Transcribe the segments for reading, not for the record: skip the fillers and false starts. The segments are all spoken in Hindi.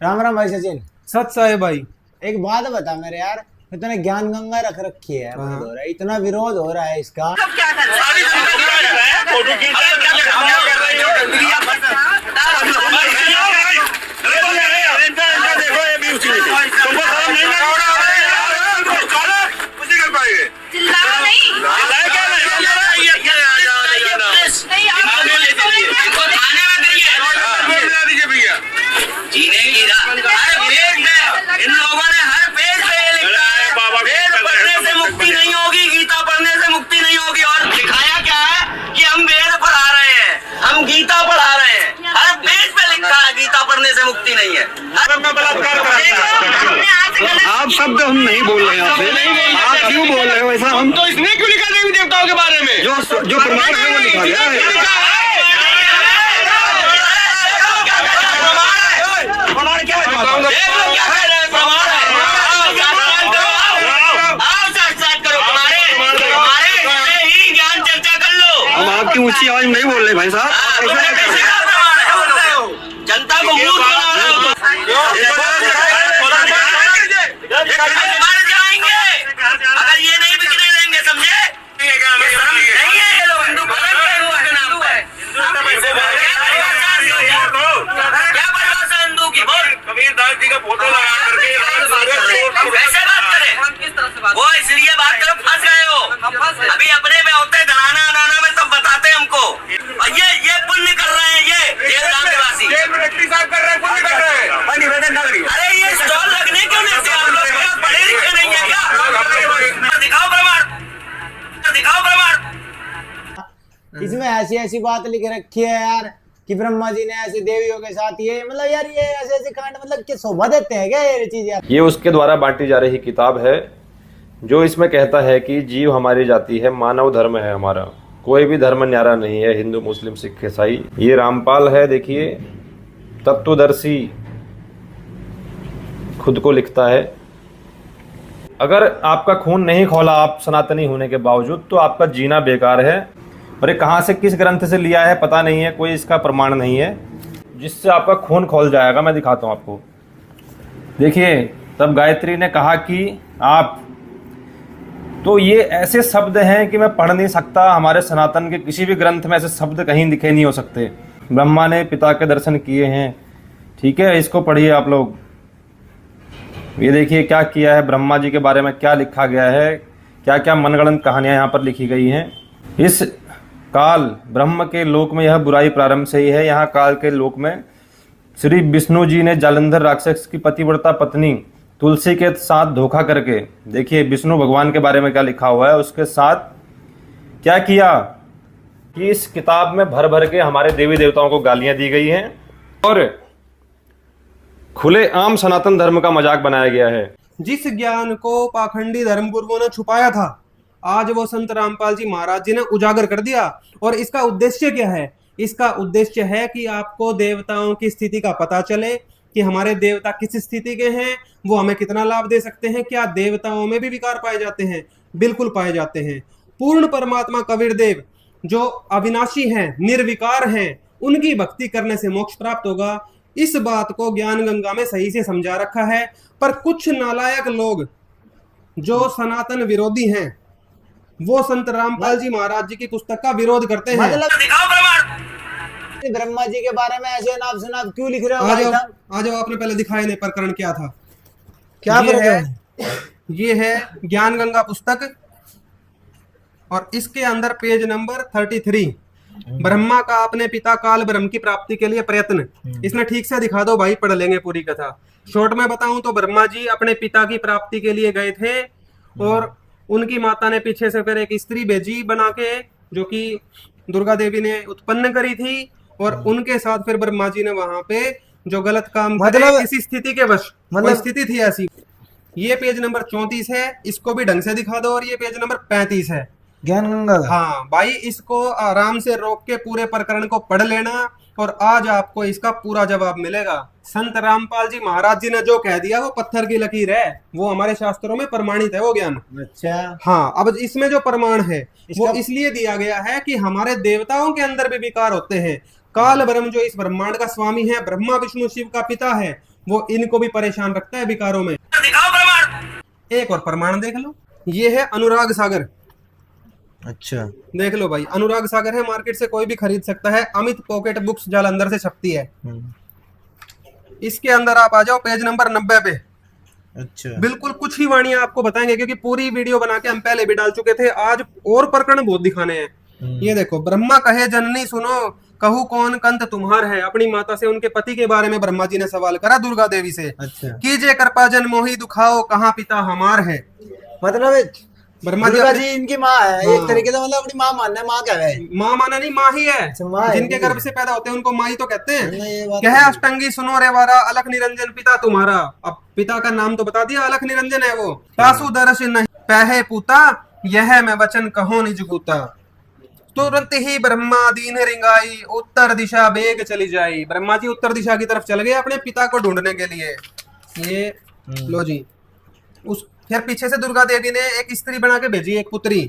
राम राम भाई सचिन। सच है भाई। एक बात बता मेरे यार, इतने ज्ञान गंगा रख रखी है, विरोध हो रहा है, इतना विरोध हो रहा है इसका। इन लोगों ने हर पेज पे ये लिखा है, वेद पढ़ने से मुक्ति नहीं होगी, गीता पढ़ने से मुक्ति नहीं होगी। और दिखाया क्या है कि हम वेद पढ़ा रहे हैं, हम गीता पढ़ा रहे हैं। हर पेज पे लिखा है गीता पढ़ने से मुक्ति नहीं है। आप शब्द हम नहीं बोल रहे हैं, आप क्यों बोल रहे हो ऐसा? हम तो इसने क्यों लिखा देवी देवताओं के बारे में? जो प्रमाण है वो लिखा गया है। हम आपकी ऊंची आवाज नहीं बोल रहे भाई साहब। जनता को मूर्ख बना रहे हो। जाएंगे अगर ये नहीं बिकने देंगे, समझे? नहीं है ये लोग हिंदू के नाम पर। क्या बदमाश है हिंदू की? बोल। कबीरदास जी का फोटो लगा करके कैसे बात करें? वो इसलिए बात करो, फंस गए हो। अभी अपने में होते धनाना अनाना में सब बताते हमको। और ये पुण्य कर रहे हैं, ये राम निवासी निवेदन ना करिए। अरे ये स्टॉल लगने क्यों नहीं देते? आप लोग पढ़े लिखे नहीं है क्या? दिखाओ प्रमाण, दिखाओ प्रमाण। इसमें ऐसी ऐसी बात लिख रखी है यार कि ब्रह्मा जी ने ऐसे देवियों के साथ ये, मतलब यार ये ऐसे ऐसे कांड, मतलब क्या शोभा देते हैं क्या ये चीज यार? ये उसके द्वारा बांटी जा रही किताब है जो इसमें कहता है कि जीव हमारी जाति है, मानव धर्म है हमारा, कोई भी धर्म न्यारा नहीं है, हिंदू मुस्लिम सिख ईसाई। ये रामपाल है, देखिए तत्वदर्शी खुद को लिखता है। अगर आपका खून नहीं खौला आप सनातनी होने के बावजूद, तो आपका जीना बेकार है। और ये कहाँ से, किस ग्रंथ से लिया है पता नहीं है, कोई इसका प्रमाण नहीं है जिससे आपका खून खौल जाएगा। मैं दिखाता हूँ आपको। देखिए, तब गायत्री ने कहा कि आप, तो ये ऐसे शब्द हैं कि मैं पढ़ नहीं सकता, हमारे सनातन के किसी भी ग्रंथ में ऐसे शब्द कहीं लिखे नहीं हो सकते। ब्रह्मा ने पिता के दर्शन किए हैं, ठीक है, इसको पढ़िए आप लोग। ये देखिए क्या किया है, ब्रह्मा जी के बारे में क्या लिखा गया है, क्या क्या मनगढ़ंत कहानियां यहाँ पर लिखी गई हैं। इस काल ब्रह्म के लोक में यह बुराई प्रारंभ से ही है। यहाँ काल के लोक में श्री विष्णु जी ने जालंधर राक्षस की पतिव्रता पत्नी तुलसी के साथ धोखा करके, देखिए विष्णु भगवान के बारे में क्या लिखा हुआ है, उसके साथ क्या किया कि इस किताब में भर भर के हमारे देवी देवताओं को गालियां दी गई हैं और खुले आम सनातन धर्म का मजाक बनाया गया है। जिस ज्ञान को पाखंडी धर्मगुरुओं ने छुपाया था, आज वो संत रामपाल जी महाराज जी ने उजागर कर दिया। और इसका उद्देश्य क्या है? इसका उद्देश्य है कि आपको देवताओं की स्थिति का पता चले कि हमारे देवता किस स्थिति के हैं, वो हमें कितना लाभ दे सकते हैं। क्या देवताओं में भी विकार पाए जाते हैं? बिल्कुल पाए जाते हैं। पूर्ण परमात्मा कबीर देव जो अविनाशी हैं, निर्विकार हैं, उनकी भक्ति करने से मोक्ष प्राप्त होगा। इस बात को ज्ञान गंगा में सही से समझा रखा है। पर कुछ नालायक लोग जो सनातन विरोधी हैं, वो संत रामपाल जी महाराज जी की पुस्तक का विरोध करते हैं। मतलब दिखाओ प्रमाण। ब्रह्मा जी के बारे में ऐसे नाप शनाप क्यों लिख रहे हो? आ जाओ, आपने पहले दिखाया नहीं प्रकरण क्या था। क्या ये है ज्ञान गंगा पुस्तक और इसके अंदर पेज नंबर 33, ब्रह्मा का अपने पिता काल ब्रह्म की प्राप्ति के लिए प्रयत्न। इसमें ठीक से दिखा दो भाई, पढ़ लेंगे पूरी कथा। शॉर्ट में बताऊं तो ब्रह्मा जी अपने पिता की प्राप्ति के लिए गए थे और उनकी माता ने पीछे से फिर एक स्त्री भेजी बना के, जो कि दुर्गा देवी ने उत्पन्न करी थी। और उनके साथ फिर ब्रह्मा जी ने वहां पे जो गलत काम मतलब किसी स्थिति के वश, मतलब स्थिति थी ऐसी। ये पेज नंबर 34 है, इसको भी ढंग से दिखा दो। और ये पेज नंबर 35 है ज्ञान गंगा। हाँ भाई, इसको आराम से रोक के पूरे प्रकरण को पढ़ लेना और आज आपको इसका पूरा जवाब मिलेगा। संत रामपाल जी महाराज जी ने जो कह दिया वो पत्थर की लकीर है, वो हमारे शास्त्रों में प्रमाणित है वो ज्ञान। अच्छा हाँ, अब इसमें जो प्रमाण है वो इसलिए दिया गया है कि हमारे देवताओं के अंदर भी विकार होते हैं। काल ब्रह्म जो इस ब्रह्मांड का स्वामी है, ब्रह्मा विष्णु शिव का पिता है, वो इनको भी परेशान रखता है विकारों में। दिखाओ प्रमाण। एक और प्रमाण देख लो, ये है अनुराग सागर। अच्छा, देख लो भाई, अनुराग सागर है, मार्केट से कोई भी खरीद सकता है। अमित पॉकेट बुक्स जालंधर से छपती है। इसके अंदर आप आ जाओ पेज नंबर 90 पे। अच्छा, बिल्कुल कुछ ही वाणियां आपको बताएंगे, क्योंकि पूरी वीडियो बना के हम पहले भी डाल चुके थे। आज और प्रकरण बहुत दिखाने हैं। ये देखो, ब्रह्मा कहे जननी सुनो, कहू कौन कंत तुम्हार है। अपनी माता से उनके पति के बारे में ब्रह्मा जी ने सवाल करा दुर्गा देवी से। अच्छा, कीजे कृपा जन मोही दुखाओ, कहाँ पिता हमार है। मतलब ब्रह्मा दुर्गा जी इनकी माँ है हाँ। एक तरीके से, मतलब अपनी माँ मानना है, माँ क्या है? माँ माना नहीं, माँ ही है। अच्छा, माँ है, जिनके ठीक है। गर्भ से पैदा होते हैं उनको माँ ही तो कहते नहीं, ये हैं। बात क्या तो है है। अष्टंगी सुनो रे वारा, अलख निरंजन पिता तुम्हारा। अब पिता का नाम तो बता दिया, अलख निरंजन है वो। तासु दर्श नहीं पहै पूता, यह मैं वचन कहो निज कूता। तुरंत ही ब्रह्मा दीन रिंगाई, उत्तर दिशा बेग चली जाई। ब्रह्मा जी उत्तर दिशा की तरफ चल गए अपने पिता को ढूंढने के लिए। ये लो जी, उस फिर पीछे से दुर्गा देवी ने एक स्त्री बना के भेजी, एक पुत्री।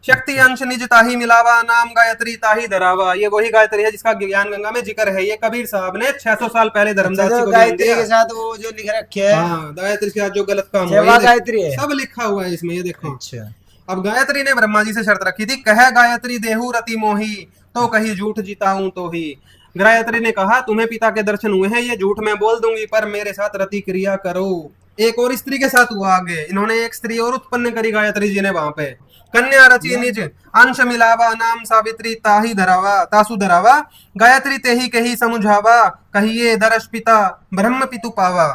शक्ति अंश निज ताही मिलावा, नाम गायत्री ताही धरावा। ये वही गायत्री है जिसका ज्ञान गंगा में जिक्र है। ये कबीर साहब ने 600 साल पहले धर्मदास जी को ज्ञान गायत्री दिया। के साथ वो जो लिख रखे है, हाँ, गायत्री के साथ जो गलत काम हुआ, सेवा ये देखो, गायत्री है। सब लिखा हुआ है इसमें, ये देखो। अच्छा, अब गायत्री ने ब्रह्मा जी से शर्त रखी थी, कह गायत्री देहु रति मोही, तो कही झूठ जिताऊं तो ही। गायत्री ने कहा, तुम्हें पिता के दर्शन हुए हैं, ये झूठ मैं बोल दूंगी, पर मेरे साथ रति क्रिया करो। एक और स्त्री के साथ हुआ आगे। इन्होंने एक स्त्री और उत्पन्न करी गायत्री जी ने वहां पे। कन्या रची निज अंश मिलावा, नाम सावित्री ताही धरावा, तासु धरावा। गायत्री ते ही कही समुझावा, कहिए दर्श पिता ब्रह्म पितु पावा।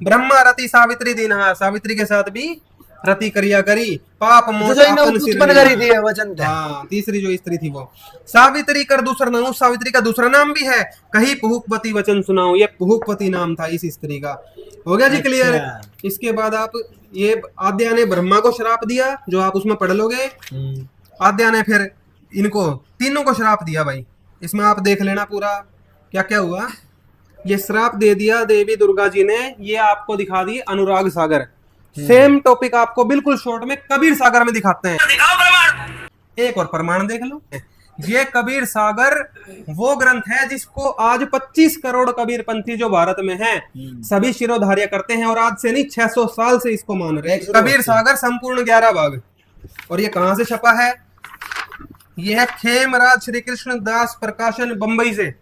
ब्रह्मा रति सावित्री दीनहा, सावित्री के साथ भी रति क्रिया करी। पाप मोह जो इन्होंने उत्पन्न करी थी वचन थे। हाँ, तीसरी जो स्त्री थी वो। सावित्री कर दूसरा नाम, सावित्री का दूसरा नाम भी है। कही पुहुकपति वचन सुनाओ, ये पुहुकपति नाम था इस स्त्री का। हो गया जी क्लियर। अच्छा। इसके बाद आप ये आद्या ने ब्रह्मा को श्राप दिया, जो आप उसमें पढ़ लोगे। आद्या ने फिर इनको तीनों को श्राप दिया भाई। इसमें आप देख लेना पूरा क्या क्या हुआ। ये श्राप दे दिया देवी दुर्गा जी ने। ये आपको दिखा दी अनुराग सागर। सेम टॉपिक आपको बिल्कुल शॉर्ट में कबीर सागर में दिखाते हैं। दिखाओ प्रमाण। एक और प्रमाण देख लो। ये कबीर सागर वो ग्रंथ है जिसको आज 25 करोड़ कबीर पंथी जो भारत में हैं सभी शिरोधार्य करते हैं, और आज से नहीं 600 साल से इसको मान रहे हैं। कबीर सागर संपूर्ण 11 भाग। और ये कहां से छपा है? यह है खेमराज श्री कृष्ण दास प्रकाशन बंबई से।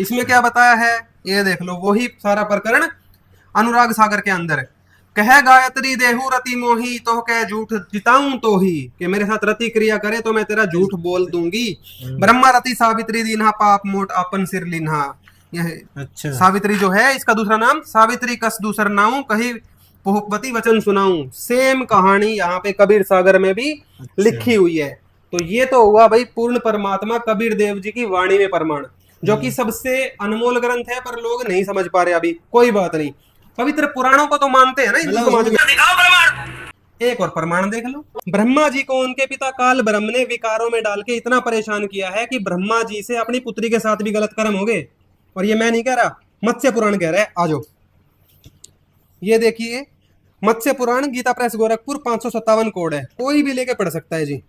इसमें क्या बताया है ये देख लो, वही सारा प्रकरण अनुराग सागर के अंदर। कह गायत्री देहु रति मोही, तो कह झूठ जिताऊं तो ही, कि मेरे साथ रति क्रिया करे तो मैं तेरा झूठ बोल दूंगी। ब्रह्मा रति सावित्री दीन्हा, पाप मोट आपन सिर लिन्हा। यह अच्छा, सावित्री जो है इसका दूसरा नाम सावित्री कस दूसर नाऊ, कही पुहुकपति वचन सुनाऊं। सेम कहानी यहाँ पे कबीर सागर में भी लिखी हुई है। तो ये तो हुआ भाई पूर्ण परमात्मा कबीर देव जी की वाणी में प्रमाण, जो कि सबसे अनमोल ग्रंथ है, पर लोग नहीं समझ पा रहे अभी। कोई बात नहीं, पवित्र पुराणों को तो मानते हैं ना हिंदू समाज में। दिखाओ प्रमाण। एक और प्रमाण देख लो। ब्रह्मा जी को उनके पिता काल ब्रह्म ने विकारों में डाल के इतना परेशान किया है कि ब्रह्मा जी से अपनी पुत्री के साथ भी गलत कर्म हो गए। और ये मैं नहीं कह रहा, मत्स्य पुराण कह रहा है। आ जाओ, ये देखिए मत्स्य पुराण, गीता प्रेस गोरखपुर, 557 कोड है, कोई भी लेके पढ़ सकता है जी।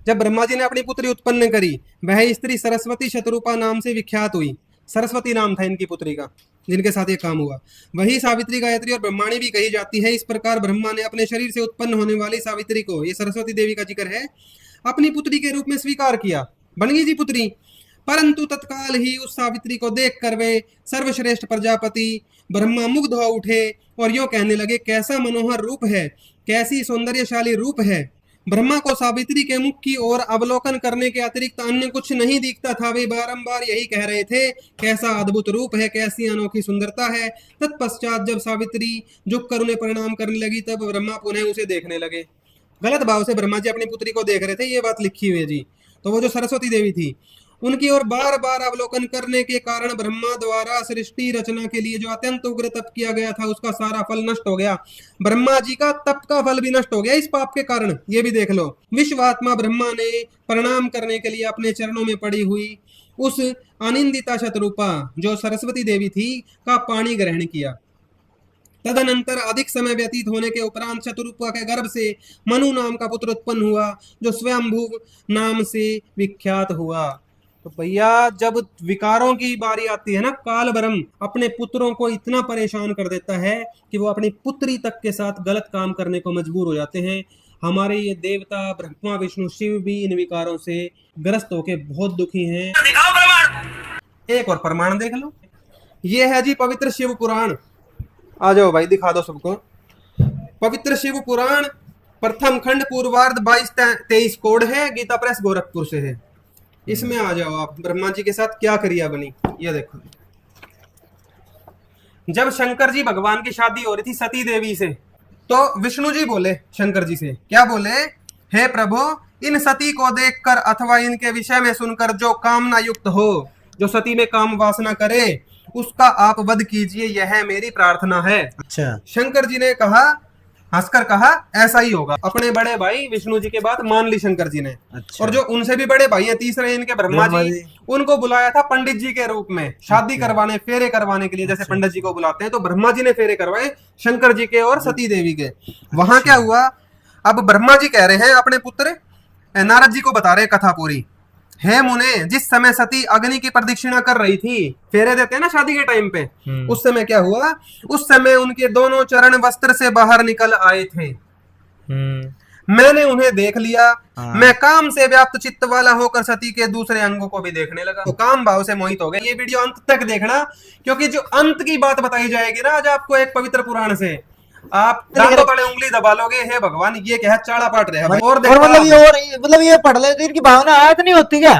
जब ब्रह्मा जी ने अपनी पुत्री उत्पन्न करी, वह स्त्री सरस्वती शतरूपा नाम से विख्यात हुई। सरस्वती नाम था इनकी पुत्री का, जिनके साथ ये काम हुआ। वही सावित्री, गायत्री और ब्रह्माणी भी कही जाती है। इस प्रकार ब्रह्मा ने अपने शरीर से उत्पन्न होने वाली सावित्री को, ये सरस्वती देवी का जिक्र है, अपनी पुत्री के रूप में स्वीकार किया। बन गई जी पुत्री। परंतु तत्काल ही उस सावित्री को देख कर वे सर्वश्रेष्ठ प्रजापति ब्रह्मा मुग्ध हो उठे और यूं कहने लगे, कैसा मनोहर रूप है, कैसी सौंदर्यशाली रूप है। ब्रह्मा को सावित्री के मुख की ओर अवलोकन करने के अतिरिक्त अन्य कुछ नहीं दिखता था। वे बारंबार यही कह रहे थे, कैसा अद्भुत रूप है, कैसी अनोखी सुंदरता है। तत्पश्चात जब सावित्री झुक कर उन्हें प्रणाम करने लगी, तब ब्रह्मा पुनः उसे देखने लगे। गलत भाव से ब्रह्मा जी अपनी पुत्री को देख रहे थे, ये बात लिखी हुई है जी। तो वो जो सरस्वती देवी थी, उनकी ओर बार बार अवलोकन करने के कारण ब्रह्मा द्वारा सृष्टि रचना के लिए जो अत्यंत उग्र तप किया गया था, उसका सारा फल नष्ट हो गया। ब्रह्मा जी का तप का फल भी नष्ट हो गया इस पाप के कारण। ये भी देख लो। विश्वात्मा ब्रह्मा ने प्रणाम करने के लिए अपने चरणों में पड़ी हुई उस अनिंदिता शतरूपा, जो सरस्वती देवी थी, का पानी ग्रहण किया। तदनंतर अधिक समय व्यतीत होने के उपरांत शतरूपा के गर्भ से मनु नाम का पुत्र उत्पन्न हुआ, जो स्वयंभू नाम से विख्यात हुआ। तो भैया जब विकारों की बारी आती है ना, काल ब्रह्म अपने पुत्रों को इतना परेशान कर देता है कि वो अपनी पुत्री तक के साथ गलत काम करने को मजबूर हो जाते हैं। हमारे ये देवता ब्रह्मा विष्णु शिव भी इन विकारों से ग्रस्त होके बहुत दुखी हैं। दिखाओ प्रमाण। एक और प्रमाण देख लो, ये है जी पवित्र शिव पुराण। आ जाओ भाई दिखा दो सबको। पवित्र शिव पुराण प्रथम खंड पूर्वार्ध 22-23 कोड है, गीता प्रेस गोरखपुर से है। इसमें आ जाओ आप, ब्रह्मा जी के साथ क्या क्रिया बनी ये देखो। जब शंकर जी भगवान की शादी हो रही थी सती देवी से, तो विष्णु जी बोले शंकर जी से, क्या बोले, हे प्रभु इन सती को देखकर अथवा इनके विषय में सुनकर जो कामना युक्त हो, जो सती में काम वासना करे, उसका आप वध कीजिए, यह मेरी प्रार्थना है। अच्छा। शंकर जी ने कहा, हंसकर कहा, ऐसा ही होगा। अपने बड़े भाई विष्णु जी के बात मान ली शंकर जी ने। अच्छा। और जो उनसे भी बड़े भाई हैं तीसरे इनके ब्रह्मा जी, उनको बुलाया था पंडित जी के रूप में शादी करवाने, फेरे करवाने के लिए। जैसे पंडित जी को बुलाते हैं, तो ब्रह्मा जी ने फेरे करवाए शंकर जी के और सती देवी के। वहां क्या हुआ, अब ब्रह्मा जी कह रहे हैं अपने पुत्र नारद जी को बता रहे कथा पूरी। हे मुने, जिस समय सती अग्नि की प्रदक्षिणा कर रही थी, फेरे देते हैं ना शादी के टाइम पे, उस समय क्या हुआ, उस समय उनके दोनों चरण वस्त्र से बाहर निकल आए थे। मैंने उन्हें देख लिया। मैं काम से व्याप्त चित्त वाला होकर सती के दूसरे अंगों को भी देखने लगा। तो काम भाव से मोहित हो गए। ये वीडियो अंत तक देखना, क्योंकि जो अंत की बात बताई जाएगी ना आज आपको एक पवित्र पुराण से, आप दांतों तले उंगली दबा लोगे, हे भगवान ये क्या चाड़ा पाट रहे हैं। और मतलब ये पढ़ ले तो इनकी भावना आयत नहीं होती क्या।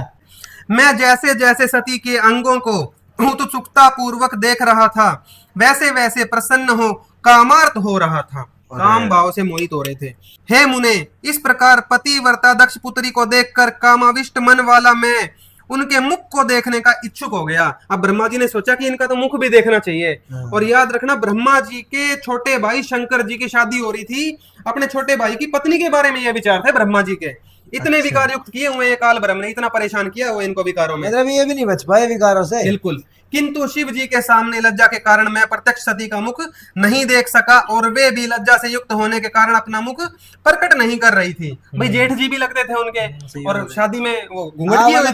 मैं जैसे जैसे सती के अंगों को उत्सुकता पूर्वक देख रहा था, वैसे वैसे प्रसन्न हो कामार्थ हो रहा था, काम भाव से मोहित हो रहे थे। हे मुने, इस प्रकार पतिव्रता दक्ष पुत्री को देखकर कामाविष्ट मन वाला मैं उनके मुख को देखने का इच्छुक हो गया। अब ब्रह्मा जी ने सोचा कि इनका तो मुख भी देखना चाहिए। और याद रखना, ब्रह्मा जी के छोटे भाई शंकर जी की शादी हो रही थी, अपने छोटे भाई की पत्नी के बारे में ये विचार थे ब्रह्मा जी के। इतने विकार युक्त किए हुए ये काल ब्रह्म ने, इतना परेशान किया हुआ इनको विकारों में, मतलब ये भी नहीं बच पाए विकारों से। बिल्कुल। किंतु शिव जी के सामने लज्जा के कारण मैं प्रत्यक्ष सती का मुख नहीं देख सका, और वे भी लज्जा से युक्त होने के कारण अपना मुख प्रकट नहीं कर रही थी। भाई जेठ जी भी लगते थे उनके, और शादी में वो घूंघट किए हुए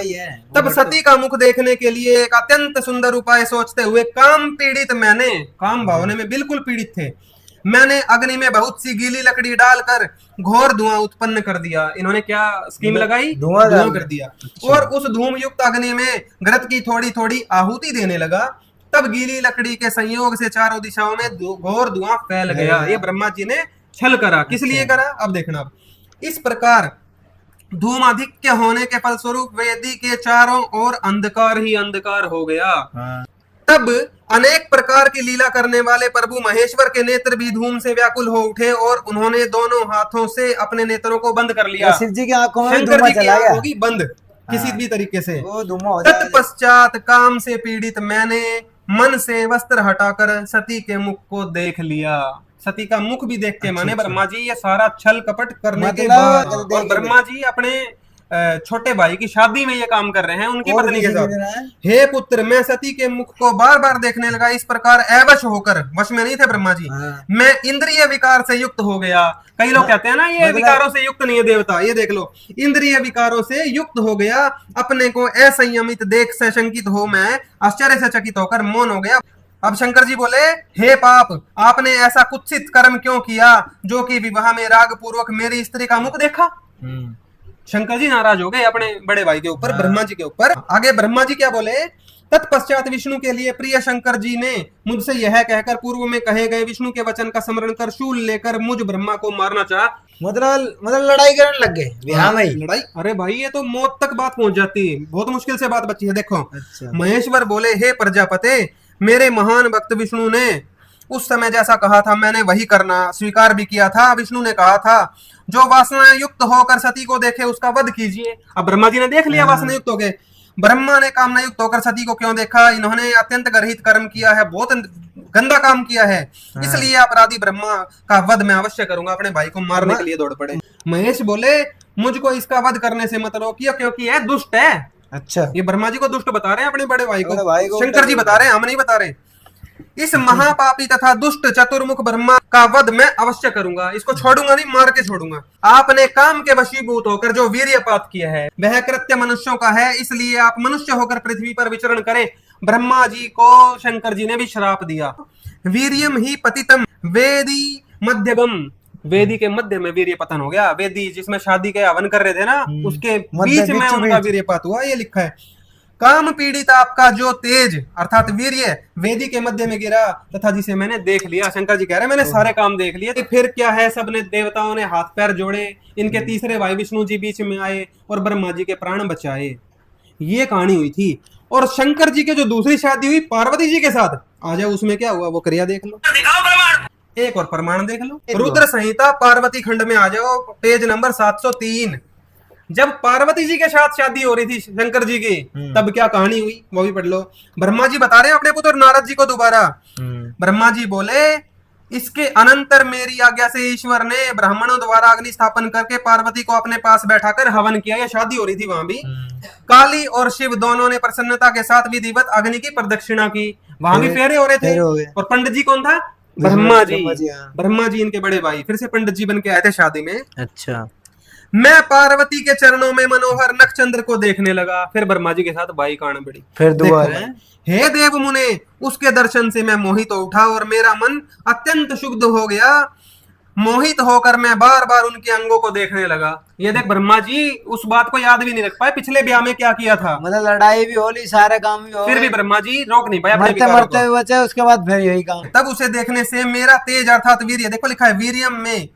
थे। तब सती का मुख देखने के लिए एक अत्यंत सुंदर उपाय सोचते हुए काम पीड़ित मैंने, काम भावने में बिल्कुल पीड़ित थे, मैंने अग्नि में बहुत सी गीली लकड़ी डालकर घोर धुआं उत्पन्न कर दिया। इन्होंने क्या स्कीम लगाई, धुआं कर दिया। और उस धूम युक्त अग्नि में घृत की थोड़ी थोड़ी आहुति देने लगा। तब गीली लकड़ी के संयोग से चारों दिशाओं में घोर धुआं फैल गया। ये ब्रह्मा जी ने छल करा। किस लिए करा, अब देखना। अब इस प्रकार धूमाधिक्य होने के फलस्वरूप वेदी के चारों ओर अंधकार ही अंधकार हो गया। तब अनेक प्रकार की लीला करने वाले प्रभु महेश्वर के नेत्र भी धूम से व्याकुल हो उठे, और उन्होंने दोनों हाथों से अपने नेत्रों को बंद कर लिया। शिव जी की आंखों में शंकर धुआं जी की चला आंख गया। होगी बंद किसी भी तरीके से। वो धुआं हो जाएगा। तत्पश्चात काम से पीड़ित मैंने मन से वस्त्र हटाकर सती के मुख को देख लिया। सती का मुख भी देख के माने ब्रह्मा जी ये सारा छल कपट करने के बाद, और ब्रह्मा जी अपने छोटे भाई की शादी में ये काम कर रहे हैं उनकी पत्नी के साथ। हे पुत्र, मैं सती के मुख को बार बार देखने लगा। इस प्रकार अवश होकर, वश में नहीं थे ब्रह्मा जी, मैं इंद्रिय विकार से युक्त हो गया। कई लोग कहते हैं ना ये विकारों से युक्त नहीं है देवता, ये देख लो, इंद्रिय विकारों से युक्त हो गया। अपने को असंयमित देख से शंकित हो मैं आश्चर्य से चकित होकर मौन हो गया। अब शंकर जी बोले, हे पाप, आपने ऐसा कुत्सित कर्म क्यों किया जो कि विवाह में राग पूर्वक मेरी स्त्री का मुख देखा। शंकर जी नाराज हो गए अपने बड़े भाई के ऊपर, ब्रह्मा जी के ऊपर। आगे ब्रह्मा जी क्या बोले, तत्पश्चात विष्णु के लिए प्रिय शंकर जी ने मुझसे यह कहकर पूर्व में कहे गए विष्णु के वचन का स्मरण कर शूल लेकर मुझ ब्रह्मा को मारना चाहा। मतलब लड़ाई करने लग गए। हाँ भाई लड़ाई, अरे भाई ये तो मौत तक बात पहुंच जाती है, बहुत मुश्किल से बात बची है। देखो अच्छा। महेश्वर बोले, हे प्रजापते, मेरे महान भक्त विष्णु ने उस समय जैसा कहा था मैंने वही करना स्वीकार भी किया था। विष्णु ने कहा था जो वासना युक्त होकर सती को देखे उसका वध कीजिए। अब ब्रह्मा जी ने देख लिया वासना युक्त हो गए। ब्रह्मा ने कामना युक्त होकर सती को क्यों देखा, इन्होंने अत्यंत गर्हित कर्म किया है, बहुत गंदा काम किया है, इसलिए अपराधी ब्रह्मा का वध मैं अवश्य करूंगा। अपने भाई को मारने के लिए दौड़ पड़े। महेश बोले, मुझको इसका वध करने से मत रोकिए क्योंकि यह दुष्ट है। अच्छा, ये ब्रह्मा जी को दुष्ट बता रहे हैं अपने बड़े भाई को, शंकर जी बता रहे हैं, हम नहीं बता रहे। इस महापापी तथा दुष्ट चतुर्मुख ब्रह्मा का वध मैं अवश्य करूंगा, इसको छोड़ूंगा नहीं, मार के छोड़ूंगा। आपने काम के वशीभूत होकर जो वीर्यपात किया है वह कृत्य मनुष्यों का है, इसलिए आप मनुष्य होकर पृथ्वी पर विचरण करें। ब्रह्मा जी को शंकर जी ने भी श्राप दिया। वीर्यम ही पतितम वेदी मध्यगम, वेदी के मध्य में वीर्य पतन हो गया। वेदी जिसमें शादी के हवन कर रहे थे ना, उसके बीच में उनका वीर्यपात हुआ, ये लिखा है। काम पीड़ित आपका जो तेज अर्थात वीर्य वेदी के मध्य में गिरा तथा जिसे मैंने देख लिया। शंकर जी कह रहे हैं मैंने सारे काम देख लिए। तो फिर क्या है, सबने देवताओं ने हाथ पैर जोड़े, इनके तीसरे भाई विष्णु जी बीच में आए और ब्रह्मा जी के प्राण बचाए। ये कहानी हुई थी। और शंकर जी के जो दूसरी शादी हुई पार्वती जी के साथ, आ जाओ उसमें क्या हुआ वो क्रिया देख लो, दिखाओ प्रमाण। एक और प्रमाण देख लो। रुद्र संहिता पार्वती खंड में आ जाओ, पेज नंबर 703। जब पार्वती जी के साथ शादी हो रही थी शंकर जी की, तब क्या कहानी हुई वो भी पढ़ लो। ब्रह्मा जी बता रहे हैं अपने पुत्र नारद जी को दोबारा। ब्रह्मा जी बोले, इसके अनंतर मेरी आज्ञा से ईश्वर ने ब्राह्मणों द्वारा अग्नि स्थापन करके पार्वती को अपने पास बैठाकर हवन किया। या शादी हो रही थी वहां भी। काली और शिव दोनों ने प्रसन्नता के साथ विधिवत अग्नि की प्रदक्षिणा की। वहां भी फेरे हो रहे थे। और पंडित जी कौन था? ब्रह्मा जी। ब्रह्मा जी इनके बड़े भाई फिर से पंडित जी बन के आए थे शादी में। अच्छा। मैं पार्वती के चरणों में मनोहर नक्षचंद्र को देखने लगा। फिर ब्रह्मा जी के साथ बाई कान बड़ी। फिर दोबारा, हे देव मुने, उसके दर्शन से मैं मोहित हो उठा और मेरा मन अत्यंत शुद्ध हो गया। मोहित होकर मैं बार बार उनके अंगों को देखने लगा। ये देख ब्रह्मा जी उस बात को याद भी नहीं रख पाए पिछले ब्याह में क्या किया था। मतलब लड़ाई भी होली, सारे काम भी हो, फिर भी ब्रह्मा जी रोक नहीं पाया, मरते मरते भी बचे। उसके बाद फिर यही काम। तब उसे देखने से मेरा तेज अर्थात वीर्य, देखो लिखा है वीर्यम में,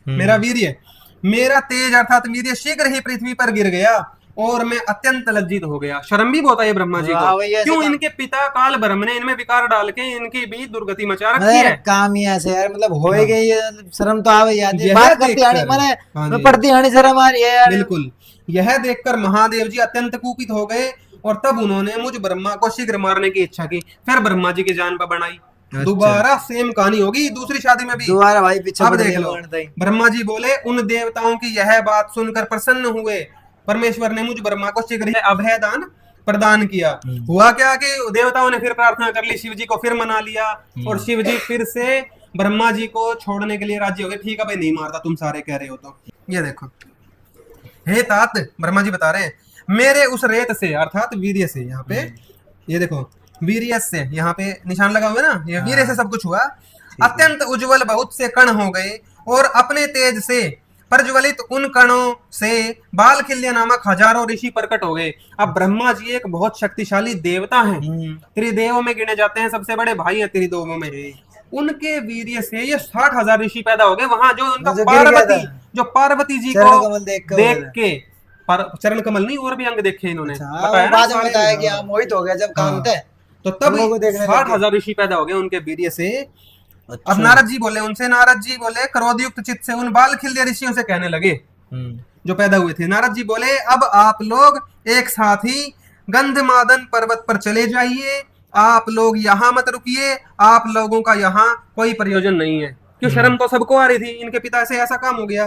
मेरा वीर्य, मेरा तेज अर्थात वीर्य शीघ्र ही पृथ्वी पर गिर गया और मैं अत्यंत लज्जित हो गया। शर्म भी बहुत आई ब्रह्मा जी को। क्यों? इनके पिता काल ब्रह्म ने इनमें विकार डाल के इनकी भी दुर्गति मचा रखी है। काम ही ऐसे यार, मतलब हो ही गई, शर्म तो आवे याद है। पड़ती आनी शर्म आ रही है यार। बिल्कुल। यह देखकर महादेव जी अत्यंत कुपित हो गए और तब उन्होंने मुझ ब्रह्मा को शीघ्र मारने की इच्छा की। फिर ब्रह्मा जी की जान पर बनाई। दोबारा सेम कहानी होगी दूसरी शादी में भी। दोबारा भाई पीछे अब देख लो। ब्रह्मा जी बोले, उन देवताओं की यह बात सुनकर प्रसन्न हुए। परमेश्वर ने मुझ ब्रह्मा को शीघ्र ही अभय दान प्रदान किया। हुआ क्या कि देवताओं ने फिर प्रार्थना कर ली, शिव जी को फिर मना लिया और शिव जी फिर से ब्रह्मा जी को छोड़ने के लिए राजी हो गए। ठीक है भाई, नहीं मारता, तुम सारे कह रहे हो तो। ये देखो, हे तात, ब्रह्मा जी बता रहे हैं, मेरे उस रेत से अर्थात वीर्य से, यहाँ पे ये देखो वीर्य से, यहाँ पे निशान लगा हुआ है ना, ये वीर्य से सब कुछ हुआ। अत्यंत उज्जवल बहुत से कण हो गए और अपने तेज से प्रज्वलित उन कणों से बालखिल्य नामक हजारों ऋषि प्रकट हो गए। अब ब्रह्मा जी एक बहुत शक्तिशाली देवता हैं, त्रिदेवों में गिने जाते हैं, सबसे बड़े भाई हैं त्रिदेवों में। उनके वीर्य से ये 60,000 ऋषि पैदा हो गए। वहां जो उनका पार्वती जी को देख के चरण कमल नहीं और भी अंग देखे इन्होंने, बताया कि मोहित हो गया जब काम थे, तो तब 60,000 ऋषि पैदा हो गए उनके वीर्य से। अब नारद जी बोले उनसे, नारद जी बोले क्रोधयुक्त चित्त से उन बालखिल्य ऋषियों से कहने लगे जो पैदा हुए थे। नारद जी बोले, अब आप लोग एक साथ ही गंधमादन पर्वत पर चले जाइए। आप लोग यहाँ मत रुकिए, आप लोगों का यहाँ कोई प्रयोजन नहीं है। क्यों? शर्म तो सबको आ रही थी, इनके पिता से ऐसा काम हो गया।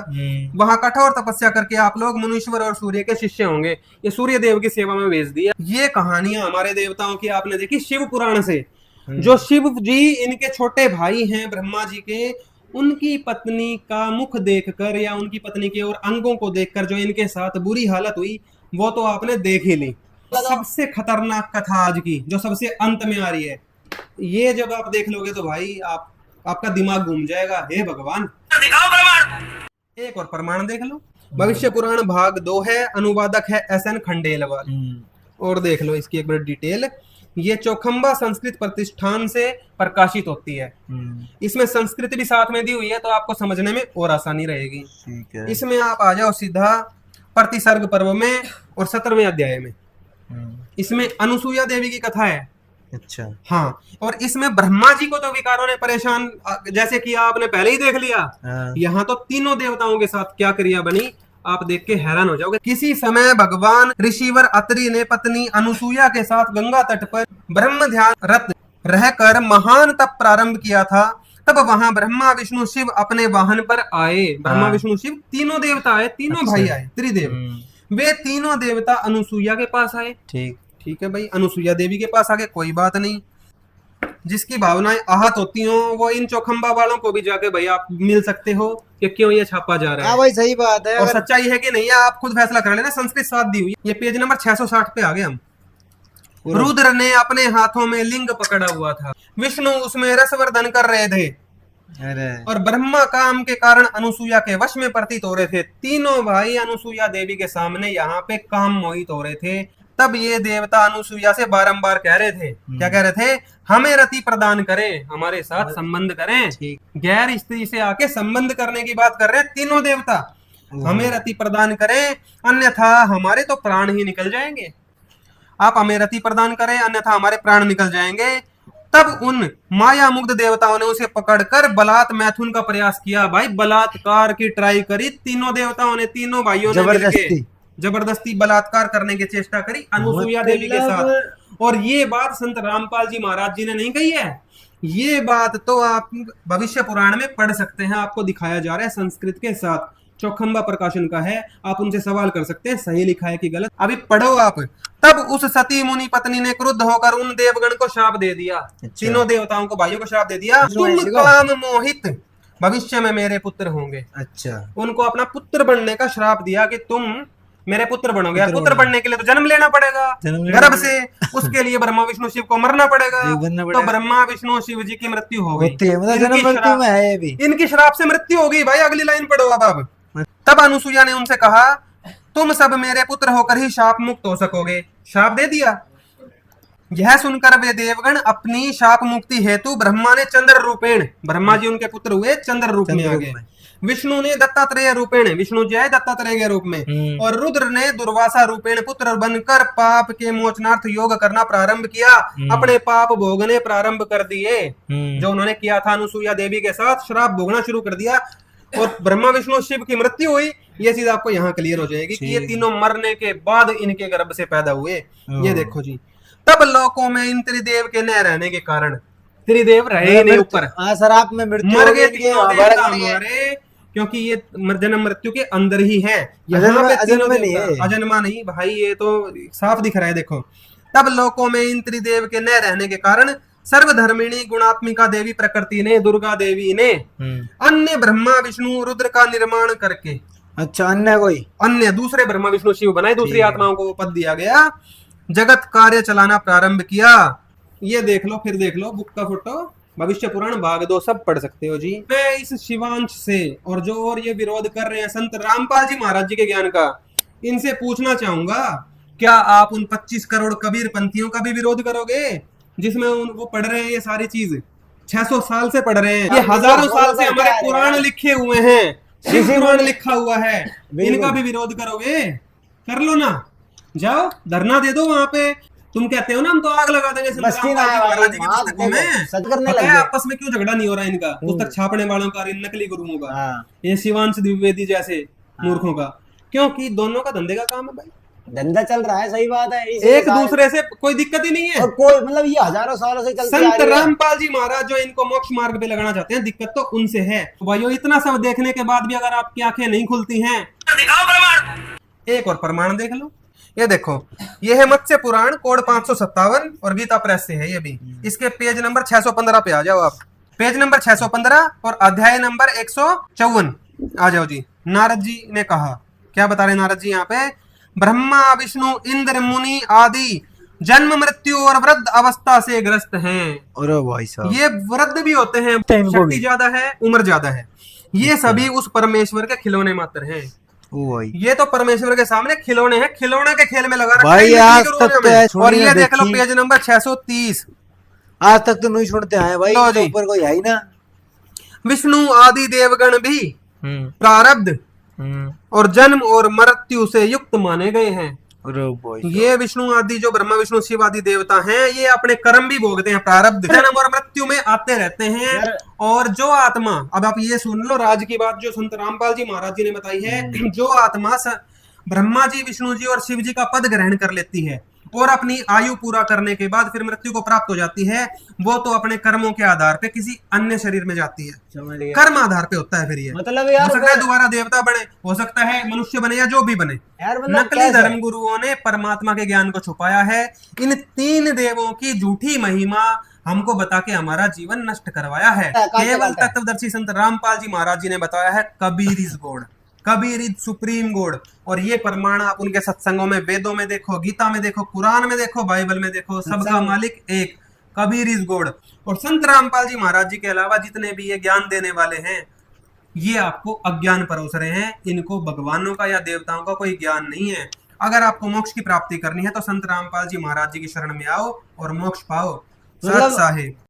वहां कठोर तपस्या करके आप लोग मुनीश्वर और सूर्य के शिष्य होंगे। ये सूर्य देव की सेवा में भेज दिया। ये कहानियां हमारे देवताओं की आपने देखी शिव पुराण से। जो शिव जी इनके छोटे भाई हैं ब्रह्मा जी के, उनकी पत्नी का मुख देखकर या उनकी पत्नी के और अंगों को देखकर जो इनके साथ बुरी हालत हुई वो तो आपने देख ही ली। सबसे खतरनाक कथा आज की जो सबसे अंत में आ रही है, ये जब आप देख लोगे तो भाई आपका दिमाग घूम जाएगा। हे भगवान, दिखाओ प्रमाण। एक और प्रमाण देख लो। भविष्य पुराण भाग 2 है, अनुवादक है SN खंडेलवाल। और देख लो इसकी एक बड़ी डिटेल। ये चौखंबा संस्कृत प्रतिष्ठान से प्रकाशित होती है। इसमें संस्कृत भी साथ में दी हुई है तो आपको समझने में और आसानी रहेगी। ठीक है। इसमें आप आ जाओ सीधा प्रतिसर्ग पर्व में और 17वें अध्याय में। इसमें अनुसुईया देवी की कथा है। अच्छा। हाँ, और इसमें ब्रह्मा जी को तो विकारों ने परेशान, जैसे कि आपने पहले ही देख लिया। यहाँ तो तीनों देवताओं के साथ क्या क्रिया बनी आप देख के हैरान हो जाओगे। किसी समय भगवान ऋषिवर अत्रि ने पत्नी अनुसुईया के साथ गंगा तट पर ब्रह्म ध्यान रत रहकर महान तप प्रारंभ किया था। तब वहां ब्रह्मा विष्णु शिव अपने वाहन पर आए। ब्रह्मा विष्णु शिव तीनों देवता आए, तीनों भाई आए, त्रिदेव। वे तीनों देवता अनुसुईया के पास आए। ठीक है भाई, अनुसुईया देवी के पास आ गए, कोई बात नहीं। जिसकी भावनाएं आहत होती हो वो इन चौखंबा वालों को भी जाके भाई आप मिल सकते हो कि क्यों ये छापा जा रहा हाँ है भाई सही बात है। और अगर सच्चाई है कि नहीं है आप खुद फैसला कर लेना। संस्कृत साथ दी हुई ये पेज नंबर 660 पे आ गए हम। रुद्र ने अपने हाथों में लिंग पकड़ा हुआ था, विष्णु उसमें रसवर्धन कर रहे थे अरे और ब्रह्मा काम के कारण अनुसुईया के वश में प्रतीत हो रहे थे। तीनों भाई अनुसुईया देवी के सामने यहाँ पे काम मोहित हो रहे थे। तब ये देवता अनुसुईया से बारंबार कह रहे थे, क्या कह रहे थे? हमें रति प्रदान करें, हमारे साथ संबंध करें। गैर स्त्री से आके संबंध करने की बात कर रहे हैं तीनों देवता। हमें रति प्रदान करें अन्यथा हमारे तो प्राण ही निकल जाएंगे। आप हमें रति प्रदान करें अन्यथा हमारे प्राण निकल जाएंगे। तब उन माया मुग्ध देवताओं ने उसे पकड़कर बलात् मैथुन का प्रयास किया। भाई बलात्कार की ट्राई करी तीनों देवताओं ने, तीनों भाइयों ने मिलके जबरदस्ती बलात्कार करने की चेष्टा करी अनुसुईया देवी के साथ। और ये बात संत रामपाल जी महाराज जी ने नहीं कही है, ये बात तो आप भविष्य पुराण में पढ़ सकते हैं। आपको दिखाया जा रहा है संस्कृत के साथ, चौखंबा प्रकाशन का है। आप उनसे सवाल कर सकते हैं सही लिखा है कि गलत। अभी पढ़ो आप। तब उस सती मुनि पत्नी ने क्रुद्ध होकर उन देवगण को शाप दे दिया। तीनों देवताओं को, भाइयों को शाप दे दिया, तुम काम मोहित भविष्य में मेरे पुत्र होंगे। अच्छा, उनको अपना पुत्र बनने का श्राप दिया कि तुम मेरे पुत्र बनोगे। पुत्र बनने के लिए तो जन्म लेना पड़ेगा गर्भ से, उसके लिए ब्रह्मा विष्णु शिव को मरना पड़ेगा। तो ब्रह्मा विष्णु शिव जी की मृत्यु हो गई। इनकी श्राप से मृत्यु होगी। भाई अगली लाइन पढ़ो अब। तब अनुसुईया ने उनसे कहा तुम सब मेरे पुत्र होकर ही शाप मुक्त हो सकोगे। शाप दे दिया। यह सुनकर वे देवगण अपनी शाप मुक्ति हेतु ब्रह्मा ने चंद्र रूपेण, ब्रह्मा जी उनके पुत्र हुए चंद्र रूप में आ गए। विष्णु ने दत्तात्रेय रूपेण, विष्णु जी आए दत्तात्रेय के रूप में, और रुद्र ने दुर्वासा रूपेण पुत्र बनकर पाप के मोचनार्थ योग करना प्रारंभ किया। अपने पाप भोगने प्रारंभ कर दिए जो उन्होंने किया था अनुसुईया देवी के साथ। श्राप भोगना शुरू कर दिया और ब्रह्मा विष्णु शिव की मृत्यु हुई। ये चीज आपको यहाँ क्लियर हो जाएगी कि ये तीनों मरने के बाद इनके गर्भ से पैदा हुए। ये देखो जी। तब लोकों में इन त्रिदेव के न रहने के कारण, त्रिदेव रहे नहीं ऊपर, शराब में मृत्यु मर गए तीनों देवता हमारे, क्योंकि ये जन्म मृत्यु के अंदर ही है। यहाँ पे तीनों देवता अजन्मा नहीं भाई, ये तो साफ दिख रहा है। देखो, तब लोकों में इन त्रिदेव के न रहने के कारण सर्वधर्मिणी गुणात्मिका देवी प्रकृति ने, दुर्गा देवी ने अन्य ब्रह्मा विष्णु रुद्र का निर्माण करके, अच्छा अन्य कोई अन्य दूसरे ब्रह्मा विष्णु शिव बनाए, दूसरी आत्माओं को वो पद दिया गया, जगत कार्य चलाना प्रारंभ किया। ये देख लो, फिर देख लो बुक का फोटो, भविष्य पुराण भाग 2 सब पढ़ सकते हो जी। मैं इस शिवांश से और जो और ये विरोध कर रहे हैं संत रामपाल जी महाराज जी के ज्ञान का, इनसे पूछना चाहूंगा क्या आप उन 25 करोड़ कबीर पंथियों का भी विरोध करोगे जिसमें वो पढ़ रहे हैं ये सारी चीज? 600 साल से पढ़ रहे हैं, ये हजारों साल से हमारे पुराण लिखे हुए हैं, शिव पुराण लिखा हुआ है, इनका भी विरोध करोगे? कर लो ना, जाओ धरना दे दो वहां पे। तुम कहते हो ना हम तो आग लगा देंगे पुस्तकों में, आपस में क्यों झगड़ा नहीं हो रहा इनका? पुस्तक छापने वालों का, नकली गुरुओं का, ये शिवांश द्विवेदी जैसे मूर्खों का, क्योंकि दोनों का धंधे का काम है भाई, धंधा चल रहा है। सही बात है, एक दूसरे से कोई दिक्कत ही नहीं है। और कोई मतलब ये हजारों सालों से चलती आ रही है। संत रामपाल जी महाराज जो इनको मोक्ष मार्ग पे लगाना चाहते हैं, दिक्कत तो उनसे है। भाइयों इतना सब देखने के बाद भी अगर आपकी आंखें नहीं खुलती हैं, दिखाओ प्रमाण। एक और प्रमाण देख लो। ये देखो, ये है मत्स्य पुराण कोड 557 और गीता प्रेस से है ये भी। इसके पेज नंबर 615 पे आ जाओ आप, पेज नंबर 615 और अध्याय नंबर 154 आ जाओ जी। नारद जी ने कहा, क्या बता रहे नारद जी यहाँ पे? ब्रह्मा विष्णु इंद्र मुनि आदि जन्म मृत्यु और वृद्ध अवस्था से ग्रस्त हैं। अरे भाई साहब, ये वृद्ध भी होते हैं, शक्ति ज्यादा है, उम्र ज्यादा है, ये सभी उस परमेश्वर के खिलौने मात्र हैं। ये तो परमेश्वर के सामने खिलौने हैं, खिलौने के खेल में लगा रखा भाई आज तक तो और ये देख लो पेज नंबर 630, आज तक तो नहीं सुनते हैं भाई, ऊपर कोई है ही ना। विष्णु आदि देवगण भी प्रारब्ध और जन्म और मृत्यु से युक्त माने गए हैं। ये विष्णु आदि जो ब्रह्मा विष्णु शिव आदि देवता हैं, ये अपने कर्म भी भोगते हैं, प्रारब्ध जन्म और मृत्यु में आते रहते हैं। और जो आत्मा, अब आप ये सुन लो राज की बात जो संत रामपाल जी महाराज जी ने बताई है, जो आत्मा ब्रह्मा जी विष्णु जी और शिव जी का पद ग्रहण कर लेती है और अपनी आयु पूरा करने के बाद फिर मृत्यु को प्राप्त हो जाती है, वो तो अपने कर्मों के आधार पे किसी अन्य शरीर में जाती है। कर्म आधार पे होता है फिर ये, मतलब यार हो सकता है दोबारा देवता बने, हो सकता है मनुष्य बने, या जो भी बने। नकली धर्म गुरुओं ने परमात्मा के ज्ञान को छुपाया है। इन 3 देवों की झूठी महिमा हमको बता के हमारा जीवन नष्ट करवाया है। केवल तत्वदर्शी संत रामपाल जी महाराज जी ने बताया है Kabir is God, Kabir is supreme God. और ये प्रमाण आप उनके सत्संगों में, वेदों में देखो, गीता में देखो, कुरान में देखो, बाइबल में देखो, सबका मालिक एक, कबीर इज गॉड। और संत रामपाल जी महाराज जी के अलावा जितने भी ये ज्ञान देने वाले हैं, ये आपको अज्ञान परोस रहे हैं। इनको भगवानों का या देवताओं का कोई ज्ञान नहीं है। अगर आपको मोक्ष की प्राप्ति करनी है तो संत रामपाल जी महाराज जी की शरण में आओ और मोक्ष पाओ। सत साहिब।